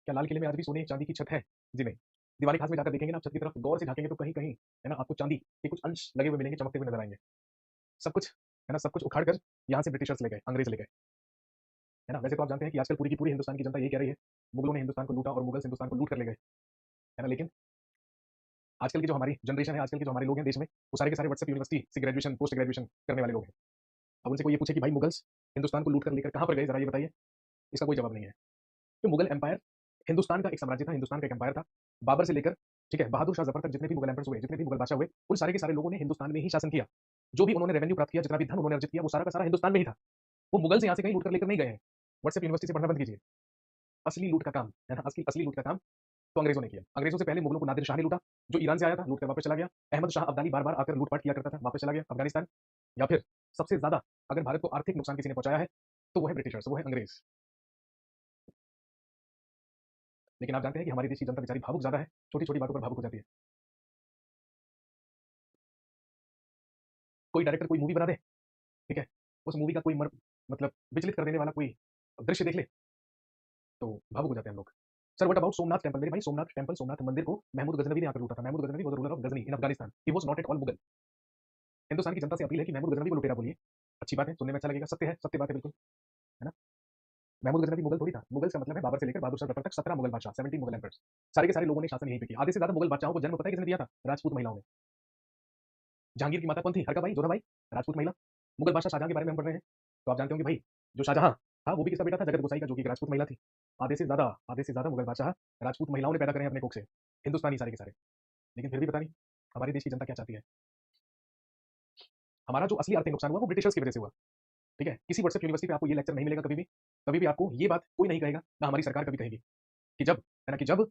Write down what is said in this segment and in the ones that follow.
क्या लाल किले में आज भी सोने चांदी की छत है? जी नहीं। दीवानी खास में जाकर देखेंगे ना, आप छत की तरफ गौर से झांकेंगे तो कहीं कहीं है ना आपको चांदी के कुछ अंश लगे हुए मिलेंगे, चमकते हुए नजर आएंगे। सब कुछ है ना, सब कुछ उखाड़ कर यहाँ से ब्रिटिशर्स ले गए, अंग्रेज ले गए। है ना, वैसे तो आप जानते हैं कि आजकल पूरी की पूरी हिंदुस्तान की जनता ये कह रही है मुगलों ने हिंदुस्तान को लूटा और मुगल हिंदुस्तान को लूट कर ले गए। है ना, लेकिन आजकल की जो हमारी जनरेशन है, आजकल के जो हमारे लोग हैं देश में, वो सारे के सारे व्हाट्सएप यूनिवर्सिटी से ग्रेजुएशन पोस्ट ग्रेजुएशन करने वाले लोग हैं। अब उनसे कोई ये पूछे कि भाई मुगल्स हिंदुस्तान को लूट कर लेकर कहाँ पर गए, जरा ये बताइए, इसका कोई जवाब नहीं है। तो मुगल एम्पायर हिंदुस्तान का एक साम्राज्य था, हिंदुस्तान का एक एम्पायर था। बाबर से लेकर ठीक है बहादुर शाह जफर तक जितने भी मुगल एम्पायर्स हुए, जितने भी मुगल बादशाह हुए, उन सारे के सारे लोगों ने हिंदुस्तान में ही शासन किया। जो भी उन्होंने रेवेन्यू प्राप्त किया, जितना भी धन उन्होंने अर्जित किया, वो सारा का सारा हिंदुस्तान में ही था। वो मुगल से यहाँ से कहीं लूट कर लेकर नहीं गए हैं। व्हाट्सएप यूनिवर्सिटी से पढ़ना बंद कीजिए। असली लूट का काम है ना, असली असली लूट का काम तो अंग्रेजों ने किया। अंग्रेजों से पहले मुगलों को नादिर शाह ने लूटा, जो ईरान से आया था, लूट कर वापस चला गया। अहमद शाह अब्दाली बार बार आकर लूटपाट किया करता था, वापस चला गया अफगानिस्तान। या फिर सबसे ज्यादा अगर भारत को आर्थिक नुकसान किसी ने पहुंचाया है तो वो है ब्रिटिशर्स, वो है अंग्रेज। लेकिन आप जानते हैं कि हमारी देश की जनता बेचारी भावुक ज्यादा है, छोटी छोटी बातों पर भावुक हो जाती है। कोई डायरेक्टर कोई मूवी बना दे, ठीक है, उस मूवी का कोई मतलब विचलित कर देने वाला कोई दृश्य देख ले तो भावुक हो जाते हैं हम लोग। Sir what about Somnath temple? मेरे भाई सोमनाथ टेंपल, सोमनाथ मंदिर को महमूद गजनवी ने आकर लूटा था। Mahmud Ghaznavi was the ruler of Ghazni in Afghanistan, he was not at all Mughal. Hindustan की जनता से अपील है कि महमूद गजनवी को लुटेरा बोलिए। अच्छी बात है, सुनने में अच्छा लगेगा, सत्य है, सत्य बात है बिल्कुल। है ना, महमूद गजनवी मुगल थोड़ी था। मुगल का मतलब है बाबर से लेकर बहादुर शाह जफर तक 17 मुगल बादशाह, 17 मुगल एम्पर्स। सारे के सारे लोगों ने शासन यहीं पे किया। आधे से ज्यादा मुगल बादशाहों को जन्म पता है किसने दिया था? राजपूत महिलाओं ने। जहांगीर की माता कौन थी? हरका बाई, जोधा बाई, राजपूत महिला। मुगल बादशाह शाहजहां के बारे में हम पढ़ रहे हैं, तो आप जानते होंगे भाई, जो शाहजहां था वो भी किसका बेटा था? जगत गोसाई का, जो कि एक राजपूत महिला थी। आधे से ज्यादा मुगल बादशाह राजपूत महिलाओं ने पैदा करे हैं अपने कोख से, हिंदुस्तानी सारे के सारे। लेकिन फिर भी पता नहीं हमारे देश की जनता क्या चाहती है। हमारा जो असली आर्थिक नुकसान हुआ वो ब्रिटिशर्स की वजह से हुआ। ठीक है, किसी व्हाट्सएप यूनिवर्सिटी पे आपको ये लेक्चर नहीं मिलेगा कभी भी। कभी भी आपको ये बात कोई नहीं कहेगा, ना हमारी सरकार कभी कहेगी कि जब है ना कि जब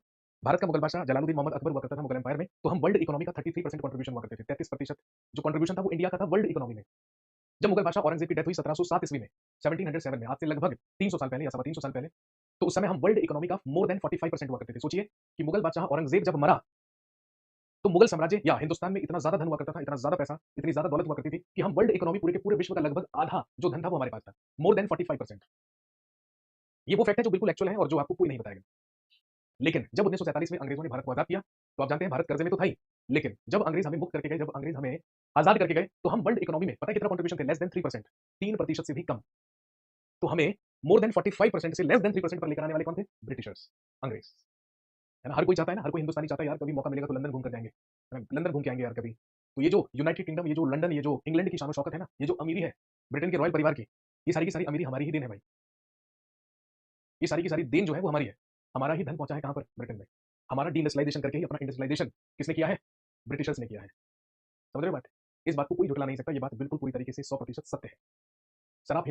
भारत का मुगल बादशाह जलालुद्दीन मोहम्मद अकबर हुआ करता था मुगल एम्पायर में, तो हम वर्ल्ड इकोनॉमी का 33% कंट्रीब्यूशन हुआ करते थे। 33% जो कंट्रीब्यूशन था वो इंडिया का था वर्ल्ड इकोनॉमी में। जब मुगल बादशाह औरंगजेब की डेथ हुई 1707 ईस्वी में, 1707 में, आज से लगभग 300 साल पहले या सवा 300 साल पहले, तो उस समय हम वर्ल्ड इकोनॉमी का मोर देन 45% हुआ करते थे। सोचिए कि मुगल बादशाह औरंगजेब जब मरा तो मुगल साम्राज्य या हिंदुस्तान में इतना ज्यादा धन हुआ करता था, इतना ज्यादा पैसा, इतनी ज्यादा दौलत हुआ करती थी कि हम वर्ल्ड इकोनॉमी पूरे के पूरे विश्व का लगभग आधा जो धन था वो हमारे पास था। More than 45%। ये वो फैक्ट है जो बिल्कुल एक्चुअल है और जो आपको कोई नहीं बताएगा। लेकिन जब 1947 में अंग्रेजों ने भारत को आजाद किया, तो आप जानते हैं भारत कर्जे में तो था ही, लेकिन जब अंग्रेज हमें मुक्त करके गए, जब अंग्रेज हमें आजाद करके गए, तो हम वर्ल्ड इकोनॉमी में पता है कितना कंट्रीब्यूशन थे? लेस देन 3%, 3% से भी कम। तो हमें मोर देन 45% से लेस देन 3% पर लेकर आने वाले कौन थे? ब्रिटिशर्स, अंग्रेज। है ना, हर कोई चाहता है ना, हर कोई हिंदुस्तानी चाहता है यार कभी मौका मिलेगा तो लंदन घूम कर जाएंगे, है ना, लंदन घूम के आएंगे यार कभी। तो ये जो यूनाइटेड किंगडम, ये जो लंदन, ये जो इंग्लैंड की शान शौकत है ना, ये जो अमीरी है ब्रिटेन के रॉयल परिवार की, ये सारी की सारी अमीरी हमारी ही देन है भाई। ये सारी की सारी देन जो है वो हमारी है। हमारा ही धन पहुंचा है कहां पर? ब्रिटेन में। हमारा डी इंडस्ट्रियलाइजेशन करके ही अपना इंडस्ट्रियलाइजेशन किसने किया है? ब्रिटिशर्स ने किया है। समझ रहे हो बात? इस बात को कोई झुटला नहीं सकता, ये बात बिल्कुल पूरी तरीके से 100% सत्य है। सर आप